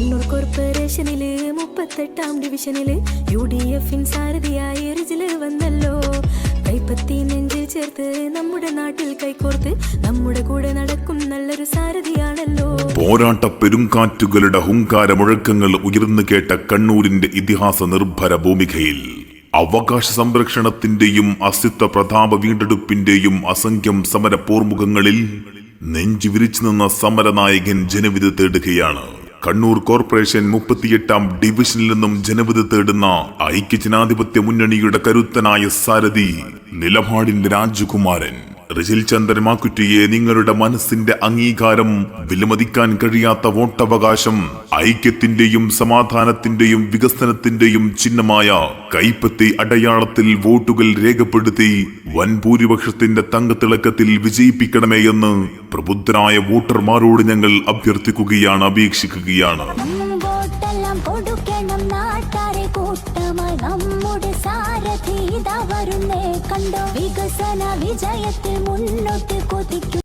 Kannur കോർപ്പറേഷനില് 38ാം ഡിവിഷനില് UDF സാരഥിയായി Rijil വന്നല്ലോ. കൈപ്പത്തി നെഞ്ചിൽ ചേർത്ത് നമ്മുടെ നാട്ടിൽ കൈകോർത്ത് നമ്മുടെ കൂടെ നടക്കും നല്ലൊരു സാരഥിയാണല്ലോ. പോരാട്ട പെരുങ്കാറ്റുകളുടെ ഹുങ്കാര മുഴക്കങ്ങൾ ഉയർന്നു കേട്ട കണ്ണൂരിന്റെ ഇതിഹാസ നിർഭര ഭൂമികയിൽ അവകാശ സംരക്ഷണത്തിന്റെയും അസ്തിത്വ പ്രതാപ വീണ്ടെടുപ്പിന്റെയും അസംഖ്യം സമര പോർമുഖങ്ങളിൽ നെഞ്ചു വിരിച്ചു നിന്ന സമരനായകൻ ജനവിധി തേടുകയാണ്. കണ്ണൂർ കോർപ്പറേഷൻ 38ാം ഡിവിഷനിൽ നിന്നും ജനവിധി തേടുന്ന ഐക്യജനാധിപത്യ മുന്നണിയുടെ കരുത്തനായ സാരഥി, നിലപാടിന്റെ രാജകുമാരൻ റിജിൽ ചന്ദ്രൻ മാക്കുറ്റിയെ നിങ്ങളുടെ മനസ്സിന്റെ അംഗീകാരം, വിലമതിക്കാൻ കഴിയാത്ത വോട്ടവകാശം, ഐക്യത്തിന്റെയും സമാധാനത്തിന്റെയും വികസനത്തിന്റെയും ചിഹ്നമായ കൈപ്പത്തി അടയാളത്തിൽ വോട്ടുകൾ രേഖപ്പെടുത്തി വൻ ഭൂരിപക്ഷത്തിന്റെ തങ്കത്തിളക്കത്തിൽ വിജയിപ്പിക്കണമേ എന്ന് പ്രബുദ്ധരായ വോട്ടർമാരോട് ഞങ്ങൾ അഭ്യർത്ഥിക്കുകയാണ്, അപേക്ഷിക്കുകയാണ്. നമ്മുടെ സാരഥി ഇതാ വരുന്നേ കണ്ടോ, വികസന വിജയത്തിൽ മുന്നോട്ട് കൊതിക്കും.